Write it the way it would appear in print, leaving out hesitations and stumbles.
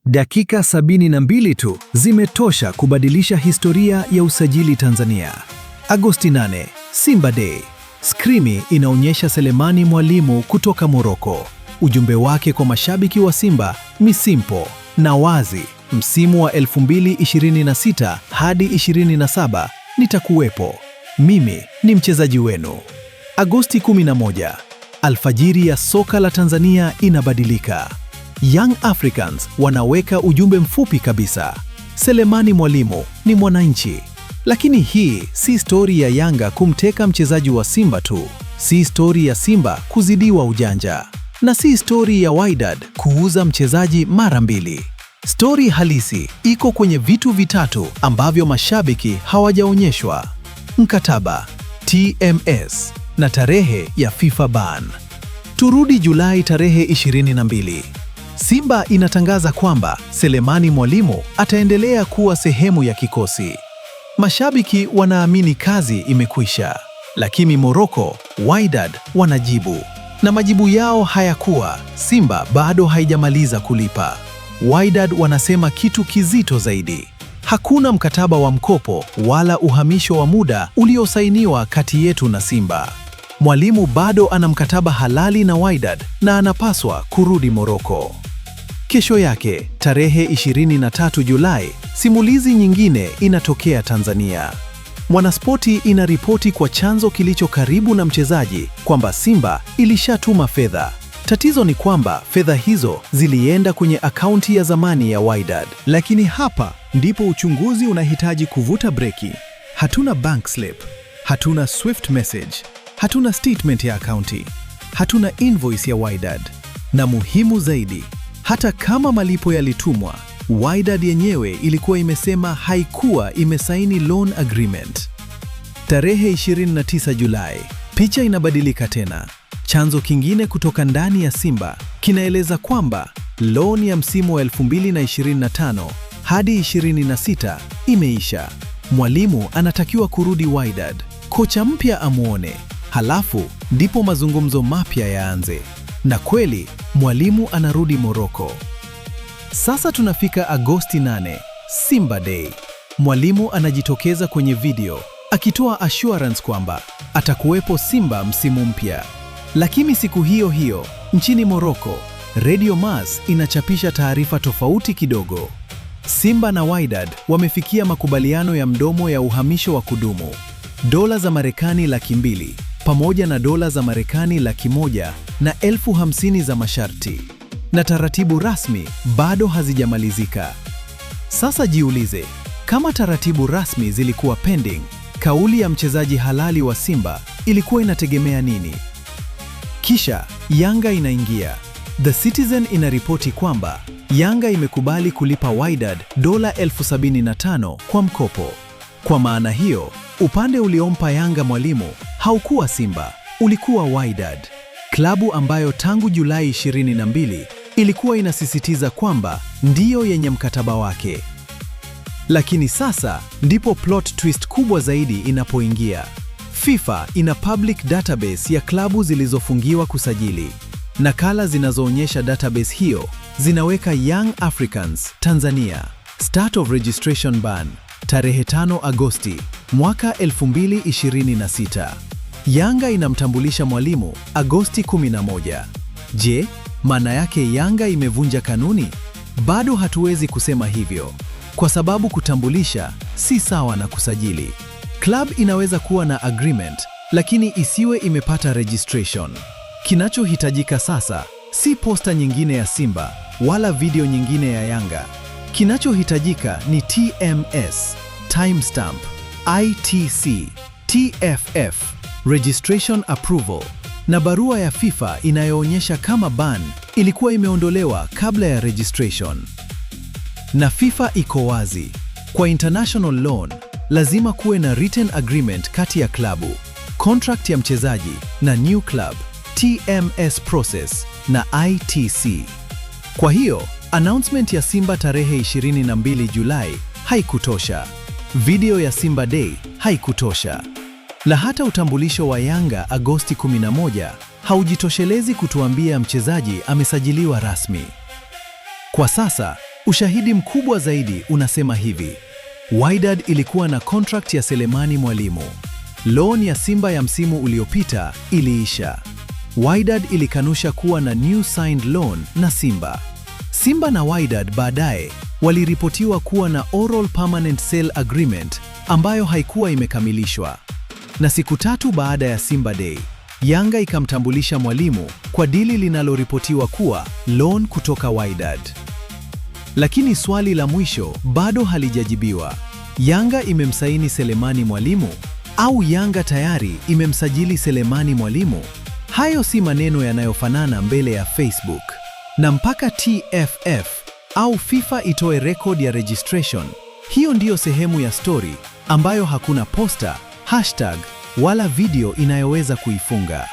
Dakika 72 tu zimetosha kubadilisha historia ya usajili Tanzania. Agosti 8, Simba Day. Skrini inaonyesha Selemani Mwalimu kutoka Morocco. Ujumbe wake kwa mashabiki wa Simba ni simple na wazi: msimu wa 2026 hadi 27 nitakuwepo. Mimi ni mchezaji wenu. Agosti 11, alfajiri ya soka la Tanzania inabadilika. Young Africans wanaweka ujumbe mfupi kabisa: Selemani Mwalimu ni mwananchi. Lakini hii si stori ya Yanga kumteka mchezaji wa Simba tu, si stori ya Simba kuzidiwa ujanja, na si stori ya Wydad kuuza mchezaji mara mbili. Stori halisi iko kwenye vitu vitatu ambavyo mashabiki hawajaonyeshwa: mkataba, TMS na tarehe ya FIFA ban. Turudi Julai tarehe 22. Simba inatangaza kwamba Selemani Mwalimu ataendelea kuwa sehemu ya kikosi. Mashabiki wanaamini kazi imekwisha, lakini Morocco, Wydad wanajibu, na majibu yao hayakuwa Simba bado haijamaliza kulipa. Wydad wanasema kitu kizito zaidi: hakuna mkataba wa mkopo wala uhamisho wa muda uliosainiwa kati yetu na Simba. Mwalimu bado ana mkataba halali na Wydad na anapaswa kurudi Morocco. Kesho yake, tarehe 23 Julai, simulizi nyingine inatokea Tanzania. Mwanaspoti inaripoti kwa chanzo kilicho karibu na mchezaji kwamba Simba ilishatuma fedha. Tatizo ni kwamba fedha hizo zilienda kwenye akaunti ya zamani ya Wydad. Lakini hapa ndipo uchunguzi unahitaji kuvuta breki. Hatuna bank slip, hatuna swift message, hatuna statement ya akaunti, hatuna invoice ya Wydad. Na muhimu zaidi, hata kama malipo yalitumwa, Wydad yenyewe ilikuwa imesema haikuwa imesaini loan agreement. Tarehe 29 Julai, picha inabadilika tena. Chanzo kingine kutoka ndani ya Simba kinaeleza kwamba loan ya msimu wa 2025 hadi 26 imeisha. Mwalimu anatakiwa kurudi Wydad, kocha mpya amuone, halafu ndipo mazungumzo mapya yaanze. Na kweli Mwalimu anarudi Morocco. Sasa tunafika Agosti 8, Simba Day. Mwalimu anajitokeza kwenye video akitoa assurance kwamba atakuwepo Simba msimu mpya. Lakini siku hiyo hiyo, nchini Morocco, Radio Mars inachapisha taarifa tofauti kidogo. Simba na Wydad wamefikia makubaliano ya mdomo ya uhamisho wa kudumu. Dola za Marekani 200,000 pamoja na dola za Marekani 100,000 na 50,000 za masharti. Na taratibu rasmi bado hazijamalizika. Sasa jiulize, kama taratibu rasmi zilikuwa pending, kauli ya mchezaji halali wa Simba ilikuwa inategemea nini? Kisha Yanga inaingia. The Citizen inaripoti kwamba Yanga imekubali kulipa Wydad dola 75,000 kwa mkopo. Kwa maana hiyo, upande uliompa Yanga Mwalimu haukuwa Simba, ulikuwa Wydad, klabu ambayo tangu Julai 22 ilikuwa inasisitiza kwamba ndiyo yenye mkataba wake. Lakini sasa ndipo plot twist kubwa zaidi inapoingia. FIFA ina public database ya klabu zilizofungiwa kusajili. Nakala zinazoonyesha database hiyo zinaweka Young Africans Tanzania, Start of Registration Ban, tarehe 5 Agosti mwaka 2026. Yanga inamtambulisha Mwalimu Agosti 11. Je, maana yake Yanga imevunja kanuni? Bado hatuwezi kusema hivyo, kwa sababu kutambulisha si sawa na kusajili. Club inaweza kuwa na agreement, lakini isiwe imepata registration. Kinachohitajika sasa si posta nyingine ya Simba wala video nyingine ya Yanga. Kinachohitajika ni TMS, timestamp, ITC, TFF, registration approval, na barua ya FIFA inayoonyesha kama ban ilikuwa imeondolewa kabla ya registration. Na FIFA iko wazi: kwa international loan lazima kuwe na written agreement kati ya klabu, contract ya mchezaji na new club, TMS process na ITC. Kwa hiyo announcement ya Simba tarehe 22 Julai haikutosha. Video ya Simba Day haikutosha. Na hata utambulisho wa Yanga Agosti 11 haujitoshelezi kutuambia mchezaji amesajiliwa rasmi. Kwa sasa Ushahidi mkubwa zaidi unasema hivi: Wydad ilikuwa na contract ya Selemani Mwalimu. Loan ya Simba ya msimu uliopita iliisha. Wydad ilikanusha kuwa na new signed loan na Simba. Simba na Wydad baadaye waliripotiwa kuwa na oral permanent sale agreement ambayo haikuwa imekamilishwa. Na siku tatu baada ya Simba Day, Yanga ikamtambulisha Mwalimu kwa dili linaloripotiwa kuwa loan kutoka Wydad. Lakini swali la mwisho bado halijajibiwa. Yanga imemsaini Selemani Mwalimu au Yanga tayari imemsajili Selemani Mwalimu? Hayo si maneno yanayofanana mbele ya Facebook. Na mpaka TFF au FIFA itoe record ya registration, hiyo ndiyo sehemu ya story ambayo hakuna poster, hashtag wala video inayoweza kuifunga.